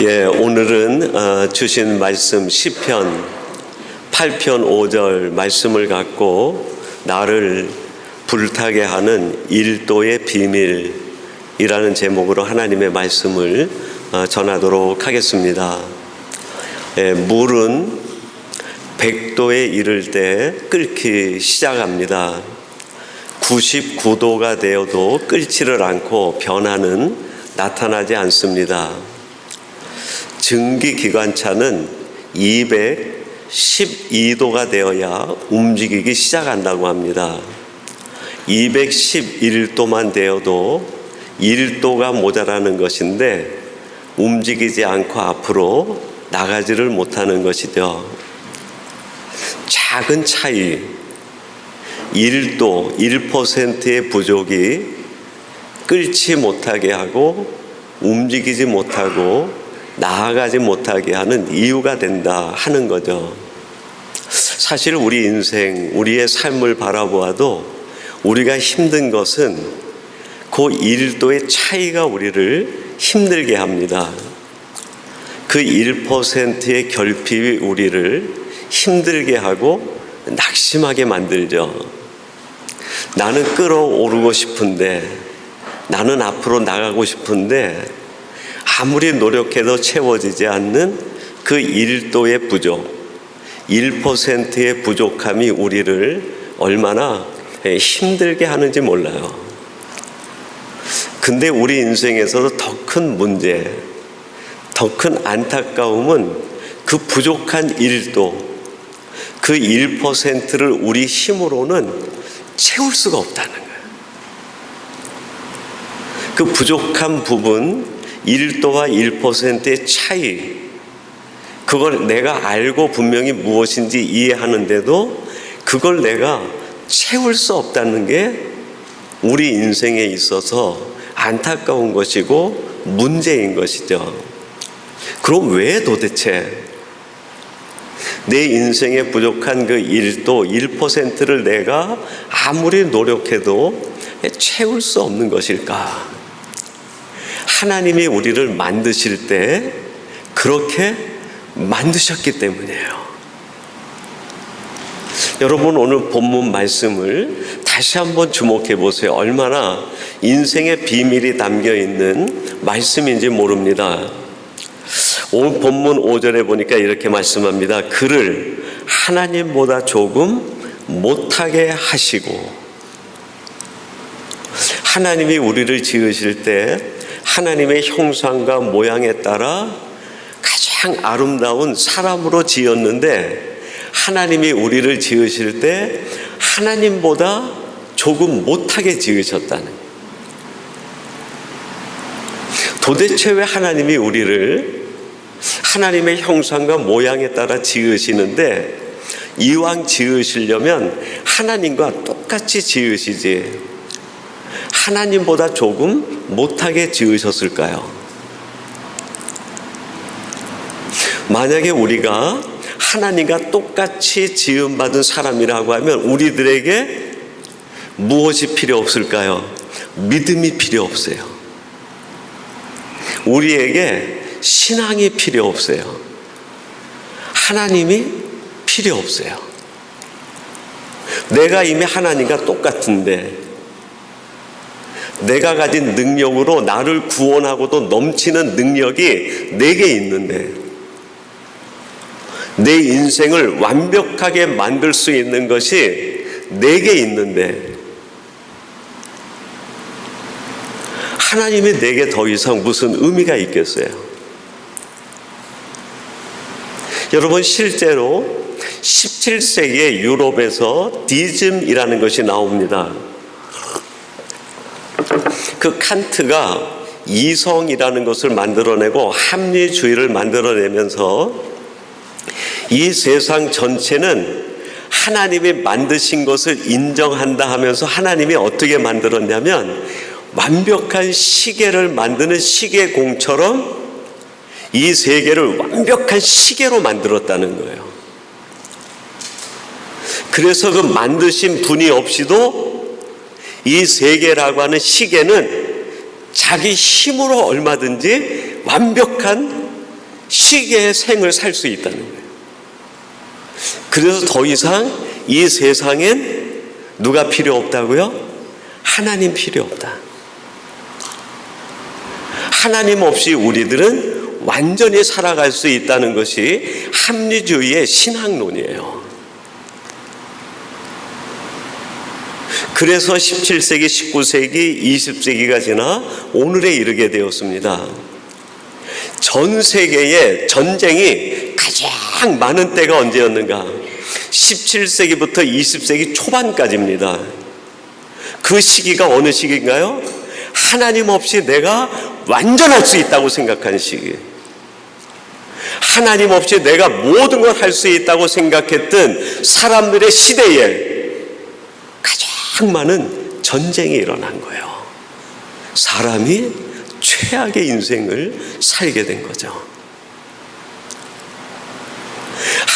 오늘은 주신 말씀 시편 8편 5절 말씀을 갖고 나를 불타게 하는 일도의 비밀이라는 제목으로 하나님의 말씀을 전하도록 하겠습니다. 물은 100도에 이를 때 끓기 시작합니다. 99도가 되어도 끓지를 않고 변화는 나타나지 않습니다. 증기기관차는 212도가 되어야 움직이기 시작한다고 합니다. 211도만 되어도 1도가 모자라는 것인데 움직이지 않고 앞으로 나가지를 못하는 것이죠. 작은 차이, 1도, 1%의 부족이 끓지 못하게 하고 움직이지 못하고 나아가지 못하게 하는 이유가 된다 하는 거죠. 사실 우리 인생, 우리의 삶을 바라보아도 우리가 힘든 것은 그 1도의 차이가 우리를 힘들게 합니다. 그 1%의 결핍이 우리를 힘들게 하고 낙심하게 만들죠. 나는 끌어오르고 싶은데, 나는 앞으로 나가고 싶은데 아무리 노력해도 채워지지 않는 그 1도의 부족, 1%의 부족함이 우리를 얼마나 힘들게 하는지 몰라요. 근데 우리 인생에서도 더 큰 문제, 더 큰 안타까움은 그 부족한 1도, 그 1%를 우리 힘으로는 채울 수가 없다는 거예요. 그 부족한 부분, 1도와 1%의 차이, 그걸 내가 알고 분명히 무엇인지 이해하는데도 그걸 내가 채울 수 없다는 게 우리 인생에 있어서 안타까운 것이고 문제인 것이죠. 그럼 왜 도대체 내 인생에 부족한 그 1도, 1%를 내가 아무리 노력해도 채울 수 없는 것일까? 하나님이 우리를 만드실 때 그렇게 만드셨기 때문이에요. 여러분, 오늘 본문 말씀을 다시 한번 주목해 보세요. 얼마나 인생의 비밀이 담겨 있는 말씀인지 모릅니다. 오늘 본문 5절에 보니까 이렇게 말씀합니다. 그를 하나님보다 조금 못하게 하시고, 하나님이 우리를 지으실 때 하나님의 형상과 모양에 따라 가장 아름다운 사람으로 지었는데, 하나님이 우리를 지으실 때 하나님보다 조금 못하게 지으셨다는 거예요. 도대체 왜 하나님이 우리를 하나님의 형상과 모양에 따라 지으시는데, 이왕 지으시려면 하나님과 똑같이 지으시지 하나님보다 조금 못하게 지으셨을까요? 만약에 우리가 하나님과 똑같이 지음받은 사람이라고 하면 우리들에게 무엇이 필요 없을까요? 믿음이 필요 없어요. 우리에게 신앙이 필요 없어요. 하나님이 필요 없어요. 내가 이미 하나님과 똑같은데, 내가 가진 능력으로 나를 구원하고도 넘치는 능력이 내게 있는데, 내 인생을 완벽하게 만들 수 있는 것이 내게 있는데, 하나님이 내게 더 이상 무슨 의미가 있겠어요? 여러분, 실제로 17세기의 유럽에서 디즘이라는 것이 나옵니다. 그 칸트가 이성이라는 것을 만들어내고 합리주의를 만들어내면서 이 세상 전체는 하나님이 만드신 것을 인정한다 하면서 하나님이 어떻게 만들었냐면 완벽한 시계를 만드는 시계공처럼 이 세계를 완벽한 시계로 만들었다는 거예요. 그래서 그 만드신 분이 없이도 이 세계라고 하는 시계는 자기 힘으로 얼마든지 완벽한 시계의 생을 살 수 있다는 거예요. 그래서 더 이상 이 세상엔 누가 필요 없다고요? 하나님 필요 없다. 하나님 없이 우리들은 완전히 살아갈 수 있다는 것이 합리주의의 신학론이에요. 그래서 17세기, 19세기, 20세기가 지나 오늘에 이르게 되었습니다. 전 세계의 전쟁이 가장 많은 때가 언제였는가? 17세기부터 20세기 초반까지입니다. 그 시기가 어느 시기인가요? 하나님 없이 내가 완전할 수 있다고 생각한 시기. 하나님 없이 내가 모든 걸 할 수 있다고 생각했던 사람들의 시대에 가장 많은 전쟁이 일어난 거예요. 사람이 최악의 인생을 살게 된 거죠.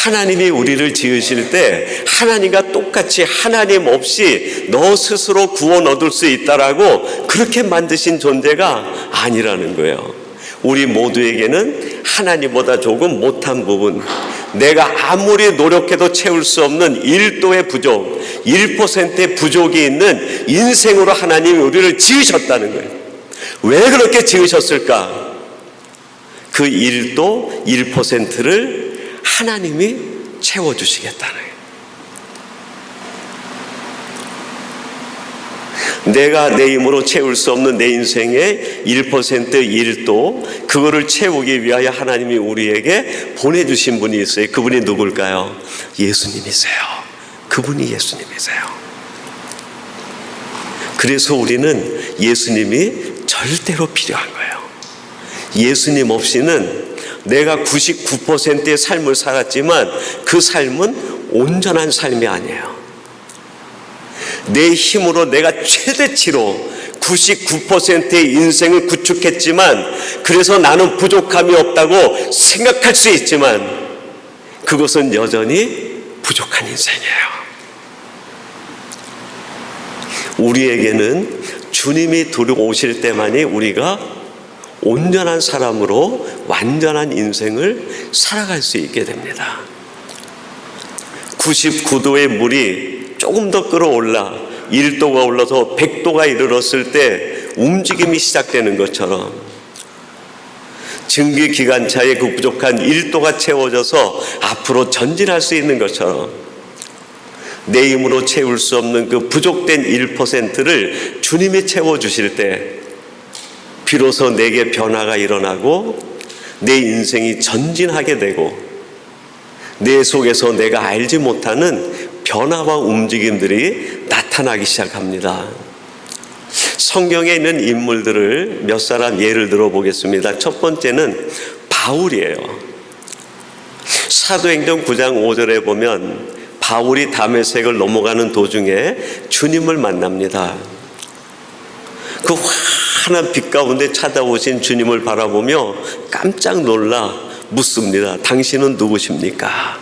하나님이 우리를 지으실 때 하나님과 똑같이 하나님 없이 너 스스로 구원 얻을 수 있다라고 그렇게 만드신 존재가 아니라는 거예요. 우리 모두에게는 하나님보다 조금 못한 부분, 내가 아무리 노력해도 채울 수 없는 1도의 부족, 1%의 부족이 있는 인생으로 하나님이 우리를 지으셨다는 거예요. 왜 그렇게 지으셨을까? 그 1도 1%를 하나님이 채워주시겠다는 거예요. 내가 내 힘으로 채울 수 없는 내 인생의 1%, 1도 그거를 채우기 위하여 하나님이 우리에게 보내주신 분이 있어요. 그분이 누굴까요? 예수님이세요. 그분이 예수님이세요. 그래서 우리는 예수님이 절대로 필요한 거예요. 예수님 없이는 내가 99%의 삶을 살았지만 그 삶은 온전한 삶이 아니에요. 내 힘으로 내가 최대치로 99%의 인생을 구축했지만 그래서 나는 부족함이 없다고 생각할 수 있지만 그것은 여전히 부족한 인생이에요. 우리에게는 주님이 들어오실 때만이 우리가 온전한 사람으로 완전한 인생을 살아갈 수 있게 됩니다. 99도의 물이 조금 더 끌어올라 1도가 올라서 100도가 이르렀을 때 움직임이 시작되는 것처럼 증기기관차의 그 부족한 1도가 채워져서 앞으로 전진할 수 있는 것처럼 내 힘으로 채울 수 없는 그 부족된 1%를 주님이 채워주실 때 비로소 내게 변화가 일어나고 내 인생이 전진하게 되고 내 속에서 내가 알지 못하는 변화와 움직임들이 나타나기 시작합니다. 성경에 있는 인물들을 몇 사람 예를 들어 보겠습니다. 첫 번째는 바울이에요. 사도행전 9장 5절에 보면 바울이 다메섹을 넘어가는 도중에 주님을 만납니다. 그 환한 빛 가운데 찾아오신 주님을 바라보며 깜짝 놀라 묻습니다. 당신은 누구십니까?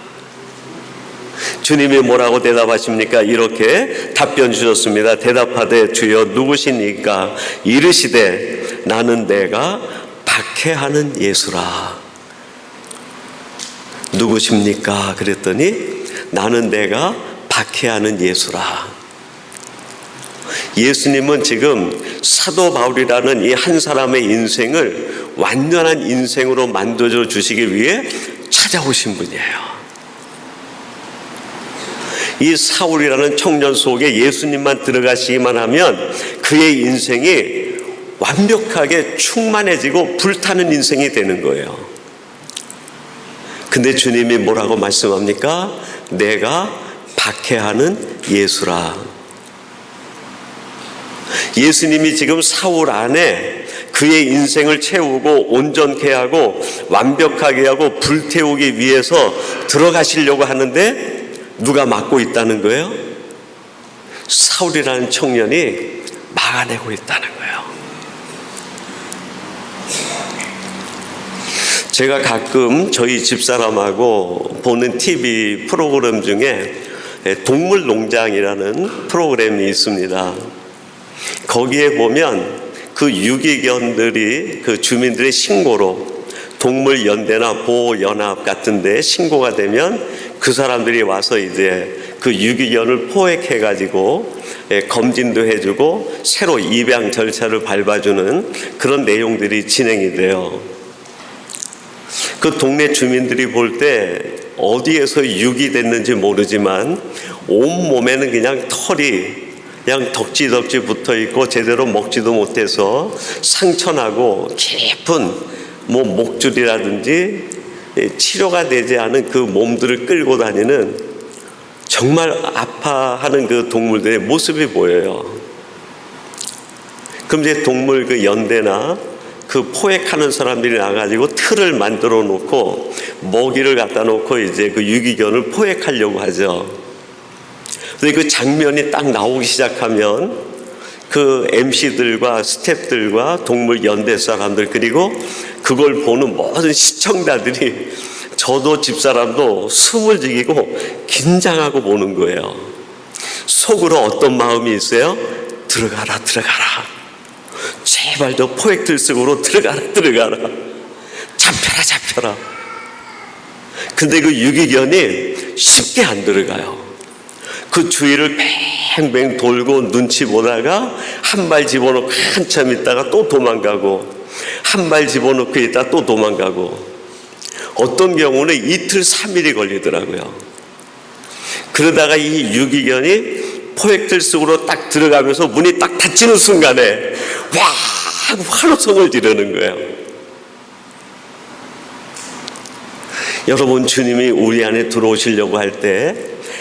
주님이 뭐라고 대답하십니까? 이렇게 답변 주셨습니다. 대답하되 주여 누구시니까? 이르시되 나는 내가 박해하는 예수라. 누구십니까? 그랬더니 나는 내가 박해하는 예수라. 예수님은 지금 사도 바울이라는 이 한 사람의 인생을 완전한 인생으로 만들어 주시기 위해 찾아오신 분이에요. 이 사울이라는 청년 속에 예수님만 들어가시기만 하면 그의 인생이 완벽하게 충만해지고 불타는 인생이 되는 거예요. 근데 주님이 뭐라고 말씀합니까? 내가 박해하는 예수라. 예수님이 지금 사울 안에 그의 인생을 채우고 온전케 하고 완벽하게 하고 불태우기 위해서 들어가시려고 하는데 누가 막고 있다는 거예요? 사울이라는 청년이 막아내고 있다는 거예요. 제가 가끔 저희 집사람하고 보는 TV 프로그램 중에 동물농장이라는 프로그램이 있습니다. 거기에 보면 그 유기견들이 그 주민들의 신고로 동물연대나 보호연합 같은 데 신고가 되면 그 사람들이 와서 이제 그 유기견을 포획해가지고 검진도 해주고 새로 입양 절차를 밟아주는 그런 내용들이 진행이 돼요. 그 동네 주민들이 볼 때 어디에서 유기됐는지 모르지만 온몸에는 그냥 털이 그냥 덕지덕지 붙어 있고 제대로 먹지도 못해서 상처나고 깊은 목줄이라든지 치료가 되지 않은 그 몸들을 끌고 다니는 정말 아파하는 그 동물들의 모습이 보여요. 그럼 이제 동물 그 연대나 그 포획하는 사람들이 나가지고 틀을 만들어 놓고 먹이를 갖다 놓고 이제 그 유기견을 포획하려고 하죠. 그래서 그 장면이 딱 나오기 시작하면 그 MC들과 스태프들과 동물 연대 사람들 그리고 그걸 보는 모든 시청자들이 저도 집사람도 숨을 죽이고 긴장하고 보는 거예요. 속으로 어떤 마음이 있어요? 들어가라 제발 저 포획들 속으로 들어가라 잡혀라. 근데 그 유기견이 쉽게 안 들어가요. 그 주위를 뱅뱅 돌고 눈치 보다가 한 발 집어넣고 한참 있다가 또 도망가고 한 발 집어넣고 있다가 또 도망가고 어떤 경우는 이틀 3일이 걸리더라고요. 그러다가 이 유기견이 포획들 속으로 딱 들어가면서 문이 딱 닫히는 순간에 와 하고 환호성을 지르는 거예요. 여러분, 주님이 우리 안에 들어오시려고 할 때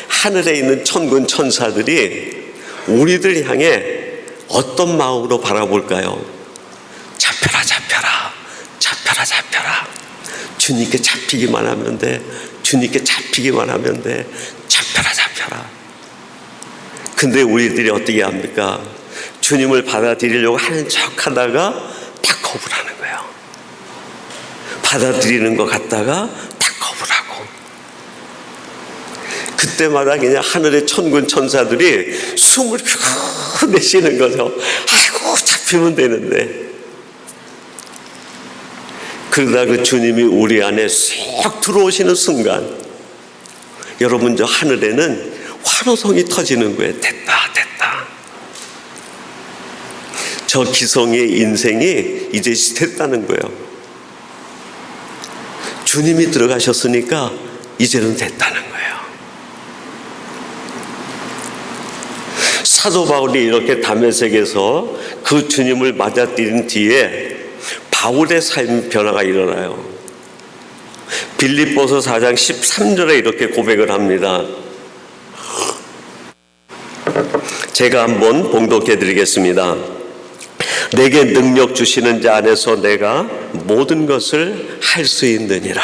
하늘에 있는 천군 천사들이 우리들 향해 어떤 마음으로 바라볼까요? 잡혀라 주님께 잡히기만 하면 돼. 잡혀라. 근데 우리들이 어떻게 합니까? 주님을 받아들이려고 하는 척 하다가 딱 거부하는 거예요. 받아들이는 것 같다가 딱 거부하고. 그때마다 그냥 하늘의 천군 천사들이 숨을 푹 내쉬는 거죠. 아이고, 잡히면 되는데. 그러다 그 주님이 우리 안에 쏙 들어오시는 순간 여러분, 저 하늘에는 환호성이 터지는 거예요. 됐다. 저 기성의 인생이 이제 됐다는 거예요. 주님이 들어가셨으니까 이제는 됐다는 거예요. 사도 바울이 이렇게 다메섹에서 그 주님을 맞아들인 뒤에 바울의 삶 변화가 일어나요. 빌립보서 4장 13절에 이렇게 고백을 합니다. 제가 한번 봉독해 드리겠습니다. 내게 능력 주시는 자 안에서 내가 모든 것을 할 수 있느니라.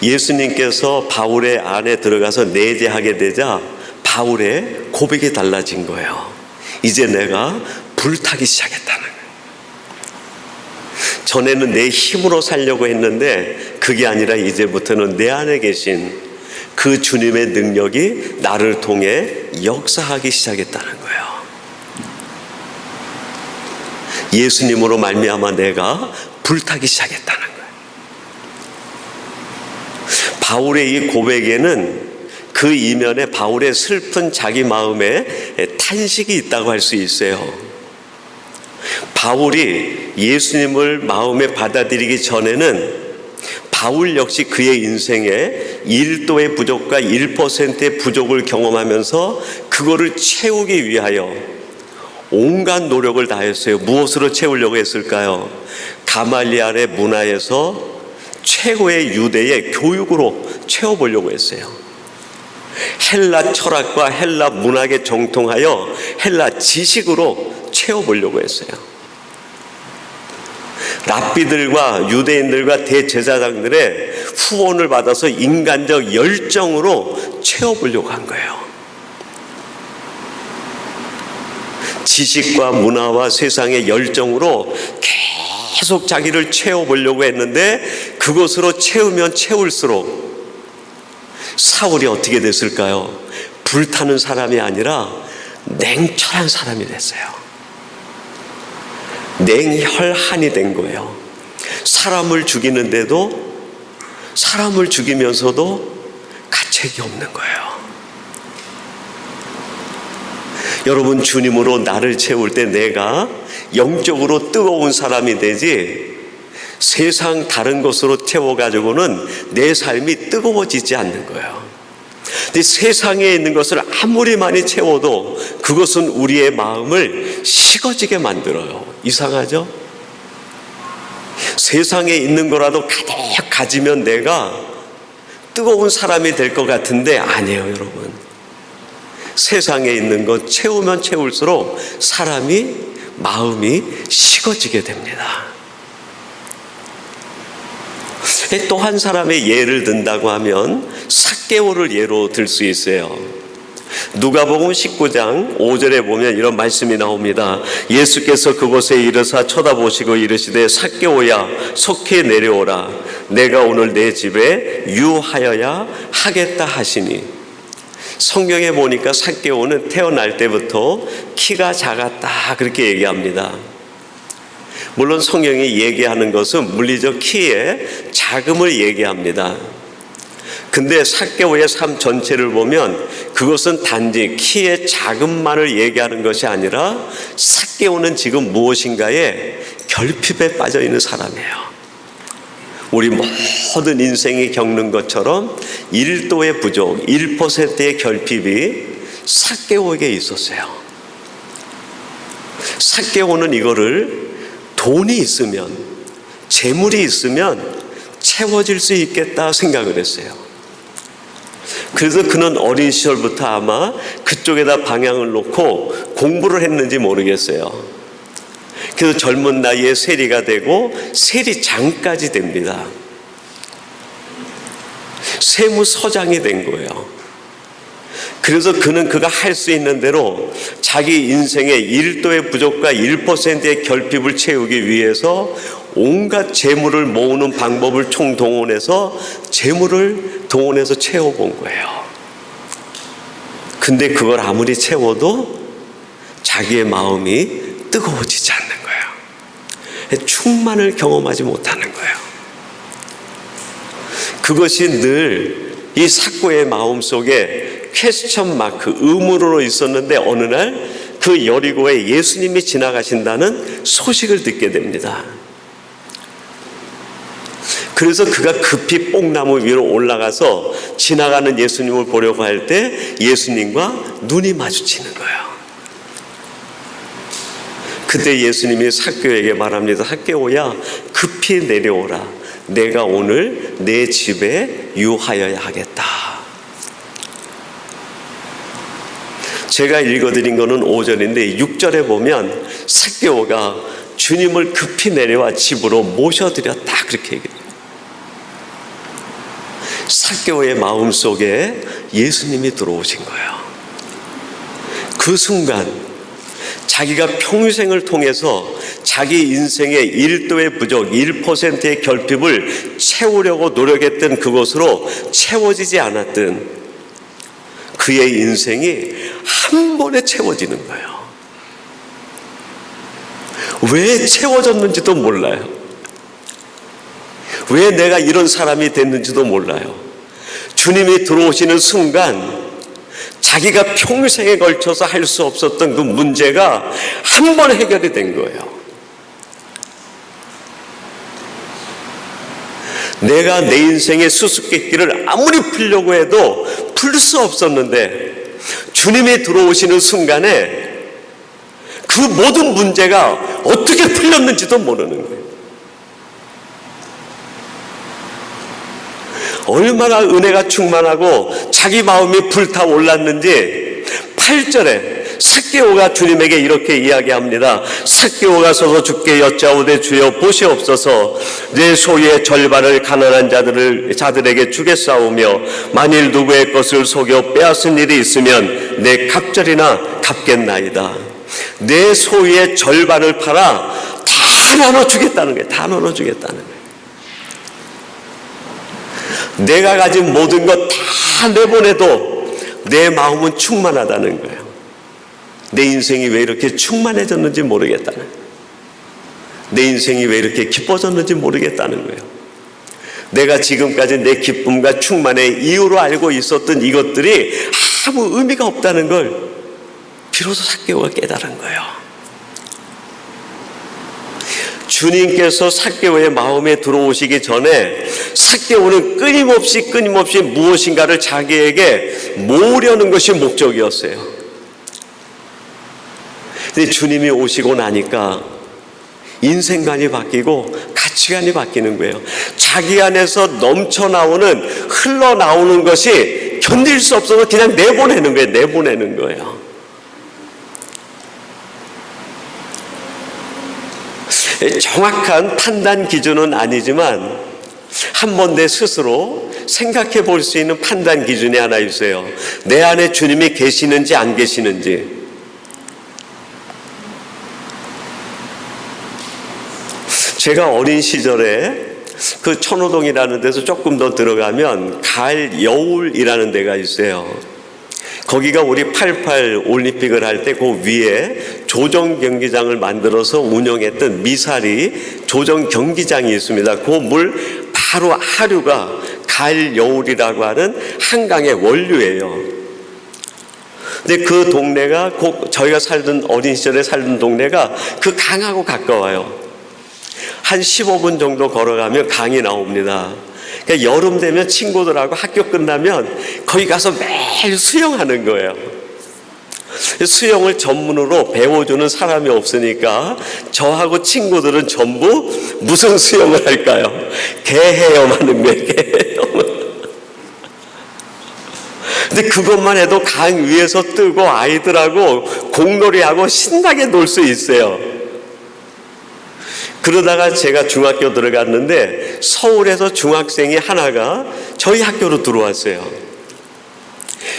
예수님께서 바울의 안에 들어가서 내재하게 되자 바울의 고백이 달라진 거예요. 이제 내가 불타기 시작했다는 거예요. 전에는 내 힘으로 살려고 했는데 그게 아니라 이제부터는 내 안에 계신 그 주님의 능력이 나를 통해 역사하기 시작했다는 거예요. 예수님으로 말미암아 내가 불타기 시작했다는 거예요. 바울의 이 고백에는 그 이면에 바울의 슬픈 자기 마음에 탄식이 있다고 할 수 있어요. 바울이 예수님을 마음에 받아들이기 전에는 바울 역시 그의 인생에 1%의 부족과 1%의 부족을 경험하면서 그거를 채우기 위하여 온갖 노력을 다했어요. 무엇으로 채우려고 했을까요? 가말리알의 문화에서 최고의 유대의 교육으로 채워보려고 했어요. 헬라 철학과 헬라 문학에 정통하여 헬라 지식으로 채워보려고 했어요. 랍비들과 유대인들과 대제사장들의 후원을 받아서 인간적 열정으로 채워보려고 한 거예요. 지식과 문화와 세상의 열정으로 계속 자기를 채워보려고 했는데 그것으로 채우면 채울수록 사울이 어떻게 됐을까요? 불타는 사람이 아니라 냉철한 사람이 됐어요. 냉혈한이 된 거예요. 사람을 죽이는데도, 사람을 죽이면서도 가책이 없는 거예요. 여러분, 주님으로 나를 채울 때 내가 영적으로 뜨거운 사람이 되지, 세상 다른 것으로 채워가지고는 내 삶이 뜨거워지지 않는 거예요. 근데 세상에 있는 것을 아무리 많이 채워도 그것은 우리의 마음을 식어지게 만들어요. 이상하죠? 세상에 있는 거라도 가득 가지면 내가 뜨거운 사람이 될 것 같은데 아니에요, 여러분. 세상에 있는 것 채우면 채울수록 사람이, 마음이 식어지게 됩니다. 또 한 사람의 예를 든다고 하면 삭개오를 예로 들 수 있어요. 누가복음 19장 5절에 보면 이런 말씀이 나옵니다. 예수께서 그곳에 이르사 쳐다보시고 이르시되 삭개오야 속히 내려오라. 내가 오늘 내 집에 유하여야 하겠다 하시니. 성경에 보니까 삭개오는 태어날 때부터 키가 작았다 그렇게 얘기합니다. 물론 성경이 얘기하는 것은 물리적 키의 작음을 얘기합니다. 근데 삭개오의 삶 전체를 보면 그것은 단지 키의 작음만을 얘기하는 것이 아니라 삭개오는 지금 무엇인가에 결핍에 빠져 있는 사람이에요. 우리 모든 인생이 겪는 것처럼 1도의 부족, 1%의 결핍이 삭개오에게 있었어요. 삭개오는 이거를 돈이 있으면, 재물이 있으면 채워질 수 있겠다 생각을 했어요. 그래서 그는 어린 시절부터 아마 그쪽에다 방향을 놓고 공부를 했는지 모르겠어요. 그래서 젊은 나이에 세리가 되고 세리장까지 됩니다. 세무서장이 된 거예요. 그래서 그가 할 수 있는 대로 자기 인생의 1도의 부족과 1%의 결핍을 채우기 위해서 온갖 재물을 모으는 방법을 총동원해서 재물을 동원해서 채워본 거예요. 근데 그걸 아무리 채워도 자기의 마음이 뜨거워지지 않는 거예요. 충만을 경험하지 못하는 거예요. 그것이 늘 이 삭개오의 마음 속에 퀘스천 마크, 의문으로 있었는데 어느 날 그 여리고에 예수님이 지나가신다는 소식을 듣게 됩니다. 그래서 그가 급히 뽕나무 위로 올라가서 지나가는 예수님을 보려고 할 때 예수님과 눈이 마주치는 거예요. 그때 예수님이 삭개오에게 말합니다. 삭개오야, 급히 내려오라. 내가 오늘 내 집에 유하여야 하겠다. 제가 읽어드린 거는 5절인데 6절에 보면 삭개오가 주님을 급히 내려와 집으로 모셔드렸다 그렇게 얘기해요. 삭개오의 마음속에 예수님이 들어오신 거예요. 그 순간 자기가 평생을 통해서 자기 인생의 1도의 부족, 1%의 결핍을 채우려고 노력했던 그것으로 채워지지 않았던 그의 인생이 한 번에 채워지는 거예요. 왜 채워졌는지도 몰라요. 왜 내가 이런 사람이 됐는지도 몰라요. 주님이 들어오시는 순간 자기가 평생에 걸쳐서 할 수 없었던 그 문제가 한 번에 해결이 된 거예요. 내가 내 인생의 수수께끼를 아무리 풀려고 해도 풀 수 없었는데 주님이 들어오시는 순간에 그 모든 문제가 어떻게 풀렸는지도 모르는 거예요. 얼마나 은혜가 충만하고 자기 마음이 불타올랐는지 8절에 삭개오가 주님에게 이렇게 이야기합니다. 삭개오가 서서 주께 여짜오되 주여 보시옵소서 내 소유의 절반을 가난한 자들에게 주겠사오며 만일 누구의 것을 속여 빼앗은 일이 있으면 내 갑절이나 갚겠나이다. 내 소유의 절반을 팔아 다 나눠주겠다는 거예요. 다 나눠주겠다는 거예요. 내가 가진 모든 것 다 내보내도 내 마음은 충만하다는 거예요. 내 인생이 왜 이렇게 충만해졌는지 모르겠다는 거예요. 내 인생이 왜 이렇게 기뻐졌는지 모르겠다는 거예요. 내가 지금까지 내 기쁨과 충만의 이유로 알고 있었던 이것들이 아무 의미가 없다는 걸 비로소 삭개오가 깨달은 거예요. 주님께서 삭개오의 마음에 들어오시기 전에 삭개오는 끊임없이 무엇인가를 자기에게 모으려는 것이 목적이었어요. 근데 주님이 오시고 나니까 인생관이 바뀌고 가치관이 바뀌는 거예요. 자기 안에서 넘쳐나오는, 흘러나오는 것이 견딜 수 없어서 그냥 내보내는 거예요. 내보내는 거예요. 정확한 판단 기준은 아니지만 한번 내 스스로 생각해 볼 수 있는 판단 기준이 하나 있어요. 내 안에 주님이 계시는지 안 계시는지. 제가 어린 시절에 그 천호동이라는 데서 조금 더 들어가면 가을여울이라는 데가 있어요. 거기가 우리 88 올림픽을 할 때 그 위에 조정 경기장을 만들어서 운영했던 미사리 조정 경기장이 있습니다. 그 물 바로 하류가 가을여울이라고 하는 한강의 원류예요. 근데 그 동네가 저희가 살던 어린 시절에 살던 동네가 그 강하고 가까워요. 한 15분 정도 걸어가면 강이 나옵니다. 그러니까 여름 되면 친구들하고 학교 끝나면 거기 가서 매일 수영하는 거예요. 수영을 전문으로 배워주는 사람이 없으니까 저하고 친구들은 전부 무슨 수영을 할까요? 개헤엄하는 거예요. 개헤엄. 근데 그것만 해도 강 위에서 뜨고 아이들하고 공놀이하고 신나게 놀 수 있어요. 그러다가 제가 중학교 들어갔는데 서울에서 중학생이 하나가 저희 학교로 들어왔어요.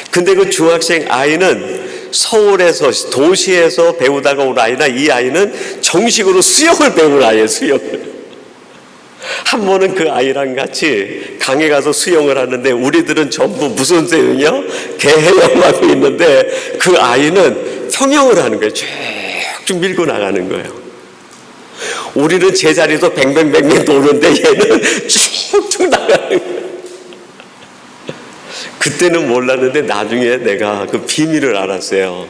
근데 그 중학생 아이는 서울에서 도시에서 배우다가 온 아이나 이 아이는 정식으로 수영을 배운 아이예요. 수영을. 한 번은 그 아이랑 같이 강에 가서 수영을 하는데 우리들은 전부 무슨 수영이요? 개헤엄하고 있는데 그 아이는 평영을 하는 거예요. 쭉쭉 밀고 나가는 거예요. 우리는 제자리에서 뱅뱅뱅뱅 도는데 얘는 쭉쭉 나가는 거예요. 그때는 몰랐는데 나중에 내가 그 비밀을 알았어요.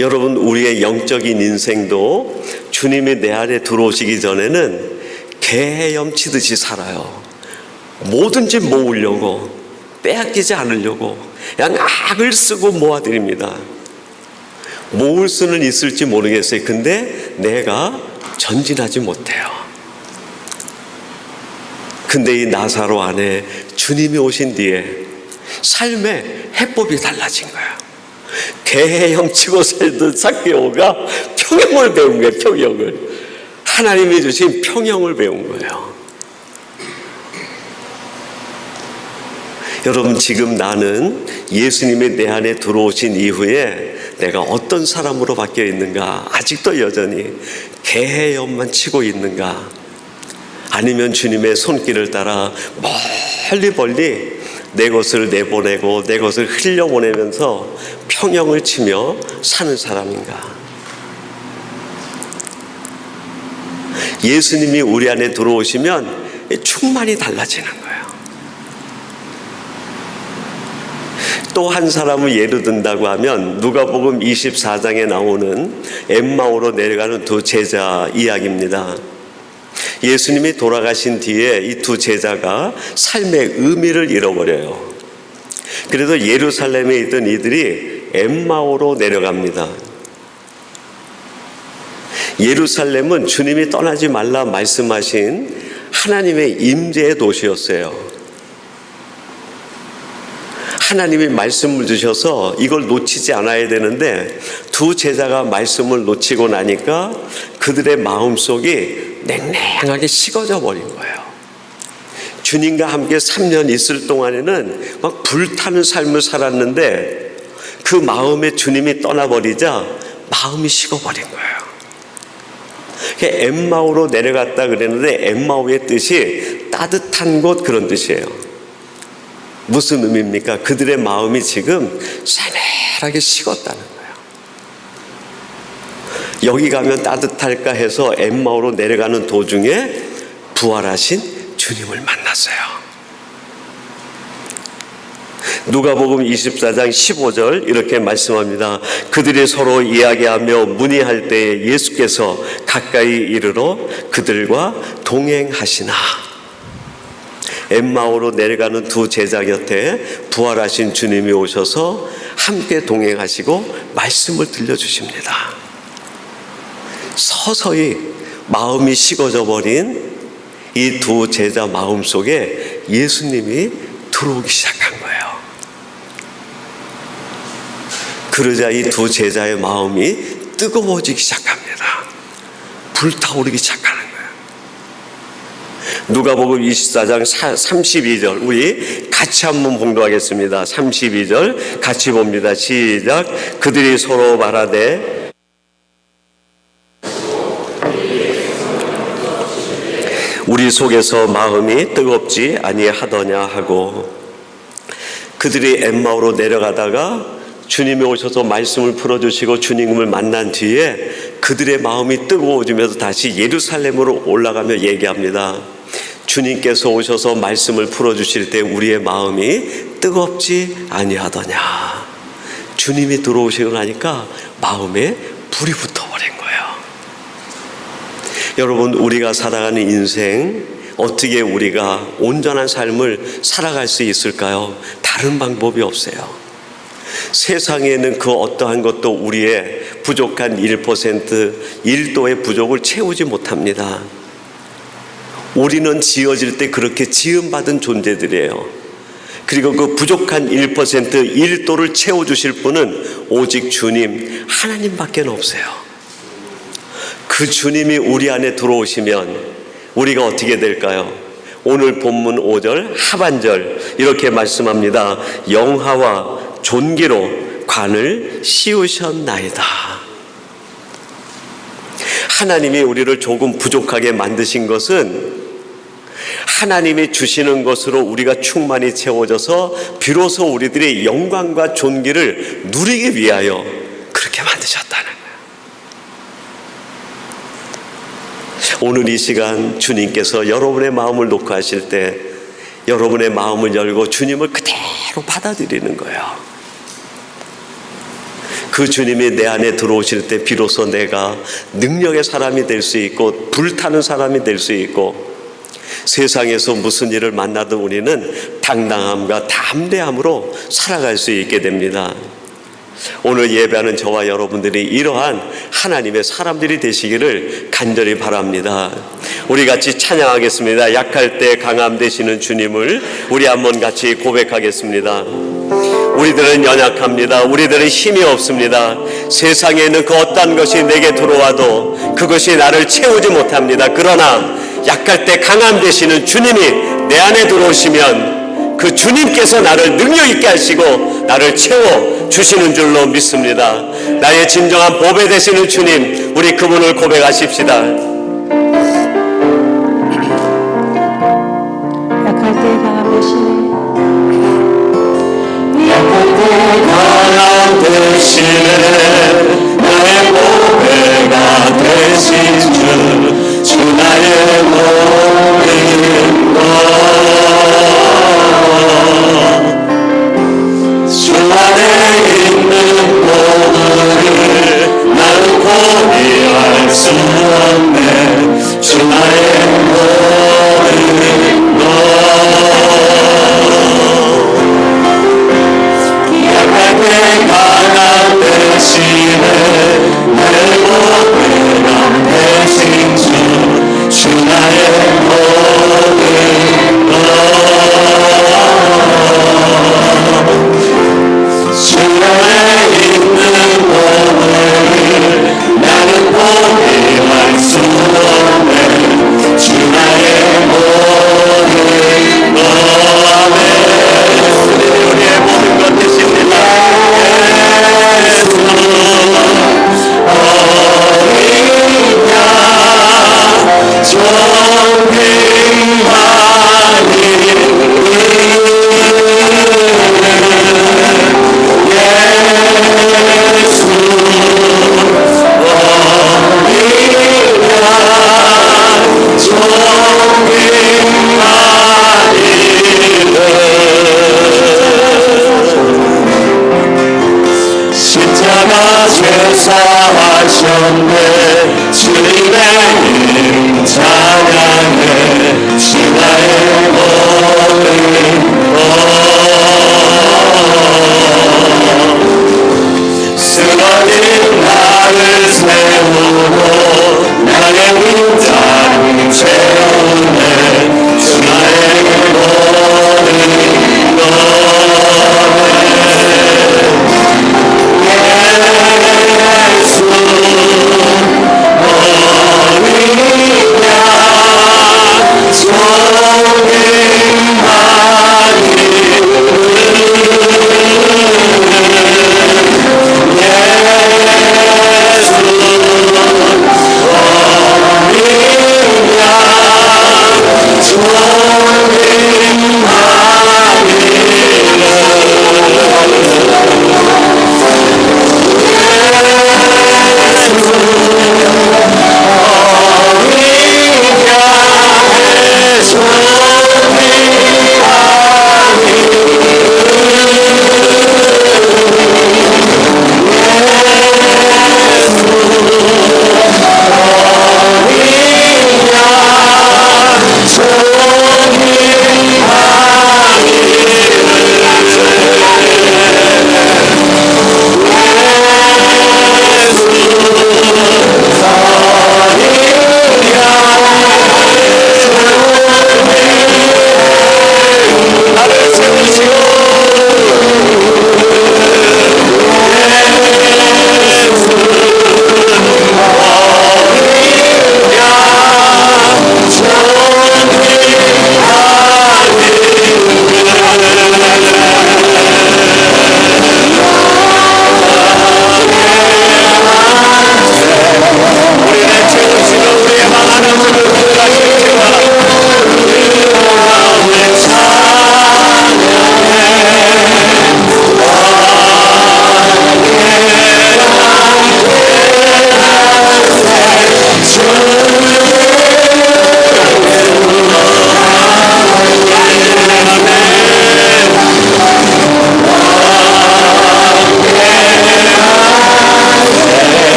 여러분, 우리의 영적인 인생도 주님이 내 안에 들어오시기 전에는 개헤엄 치듯이 살아요. 뭐든지 모으려고, 빼앗기지 않으려고 그냥 악을 쓰고 모아드립니다. 모을 수는 있을지 모르겠어요. 근데 내가 전진하지 못해요. 근데 이 나사로 안에 주님이 오신 뒤에 삶의 해법이 달라진 거야. 개헤엄 치고 살던 삭개오가 평영을 배운 거예요. 평영을. 하나님이 주신 평영을 배운 거예요. 여러분, 지금 나는 예수님이 내 안에 들어오신 이후에 내가 어떤 사람으로 바뀌어 있는가? 아직도 여전히 개헤엄만 치고 있는가? 아니면 주님의 손길을 따라 멀리 내 것을 내보내고 내 것을 흘려보내면서 평영을 치며 사는 사람인가? 예수님이 우리 안에 들어오시면 충만히 달라지는 거예요. 또 한 사람을 예로 든다고 하면 누가복음 24장에 나오는 엠마오로 내려가는 두 제자 이야기입니다. 예수님이 돌아가신 뒤에 이 두 제자가 삶의 의미를 잃어버려요. 그래서 예루살렘에 있던 이들이 엠마오로 내려갑니다. 예루살렘은 주님이 떠나지 말라 말씀하신 하나님의 임재의 도시였어요. 하나님이 말씀을 주셔서 이걸 놓치지 않아야 되는데 두 제자가 말씀을 놓치고 나니까 그들의 마음속이 냉랭하게 식어져 버린 거예요. 주님과 함께 3년 있을 동안에는 막 불타는 삶을 살았는데 그 마음에 주님이 떠나버리자 마음이 식어버린 거예요. 엠마오로 내려갔다 그랬는데 엠마오의 뜻이 따뜻한 곳, 그런 뜻이에요. 무슨 의미입니까? 그들의 마음이 지금 싸늘하게 식었다는 거예요. 여기 가면 따뜻할까 해서 엠마오로 내려가는 도중에 부활하신 주님을 만났어요. 누가복음 24장 15절 이렇게 말씀합니다. 그들이 서로 이야기하며 문의할 때에 예수께서 가까이 이르러 그들과 동행하시나. 엠마오로 내려가는 두 제자 곁에 부활하신 주님이 오셔서 함께 동행하시고 말씀을 들려주십니다. 서서히 마음이 식어져 버린 이 두 제자 마음 속에 예수님이 들어오기 시작한 거예요. 그러자 이 두 제자의 마음이 뜨거워지기 시작합니다. 불타오르기 시작하는 거예요. 누가복음 24장 32절 우리 같이 한번 봉독하겠습니다. 32절 같이 봅니다. 시작. 그들이 서로 말하되 우리 속에서 마음이 뜨겁지 아니하더냐 하고, 그들이 엠마오로 내려가다가 주님이 오셔서 말씀을 풀어주시고 주님을 만난 뒤에 그들의 마음이 뜨거워지면서 다시 예루살렘으로 올라가며 얘기합니다. 주님께서 오셔서 말씀을 풀어주실 때 우리의 마음이 뜨겁지 아니하더냐. 주님이 들어오시고 나니까 마음에 불이 붙어버린 거예요. 여러분, 우리가 살아가는 인생 어떻게 우리가 온전한 삶을 살아갈 수 있을까요? 다른 방법이 없어요. 세상에는 그 어떠한 것도 우리의 부족한 1%, 1도의 부족을 채우지 못합니다. 우리는 지어질 때 그렇게 지음받은 존재들이에요. 그리고 그 부족한 1%, 1도를 채워주실 분은 오직 주님, 하나님밖에 없어요. 그 주님이 우리 안에 들어오시면 우리가 어떻게 될까요? 오늘 본문 5절 하반절 이렇게 말씀합니다. 영화와 존귀로 관을 씌우셨나이다. 하나님이 우리를 조금 부족하게 만드신 것은 하나님이 주시는 것으로 우리가 충만히 채워져서 비로소 우리들의 영광과 존귀를 누리기 위하여 그렇게 만드셨다는 거예요. 오늘 이 시간 주님께서 여러분의 마음을 놓고 하실 때 여러분의 마음을 열고 주님을 그대로 받아들이는 거예요. 그 주님이 내 안에 들어오실 때 비로소 내가 능력의 사람이 될 수 있고 불타는 사람이 될 수 있고, 세상에서 무슨 일을 만나도 우리는 당당함과 담대함으로 살아갈 수 있게 됩니다. 오늘 예배하는 저와 여러분들이 이러한 하나님의 사람들이 되시기를 간절히 바랍니다. 우리 같이 찬양하겠습니다. 약할 때 강함 되시는 주님을 우리 한번 같이 고백하겠습니다. 우리들은 연약합니다. 우리들은 힘이 없습니다. 세상에 있는 그 어떤 것이 내게 들어와도 그것이 나를 채우지 못합니다. 그러나 약할 때 강함 되시는 주님이 내 안에 들어오시면 그 주님께서 나를 능력 있게 하시고 나를 채워 주시는 줄로 믿습니다. 나의 진정한 보배 되시는 주님, 우리 그분을 고백하십시다. 약할 때 강함 되시네. 강함 되시네. 나의 보배가 되신 주 나의 모든 것. 주 안에 있는 보물을 나는 포기할 수 없네. 주 나의 모든 것. 강함 되시네. 내 보배가 되신 주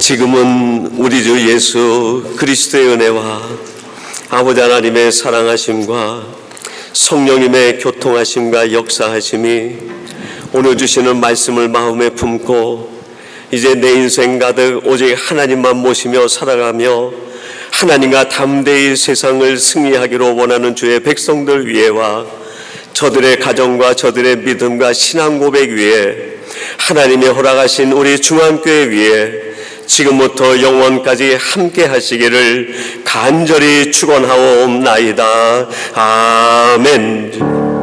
지금은 우리 주 예수 그리스도의 은혜와 아버지 하나님의 사랑하심과 성령님의 교통하심과 역사하심이 오늘 주시는 말씀을 마음에 품고 이제 내 인생 가득 오직 하나님만 모시며 살아가며 하나님과 담대히 세상을 승리하기로 원하는 주의 백성들 위에와 저들의 가정과 저들의 믿음과 신앙 고백 위에 하나님의 허락하신 우리 중앙교회 위에 지금부터 영원까지 함께 하시기를 간절히 축원하옵나이다. 아멘.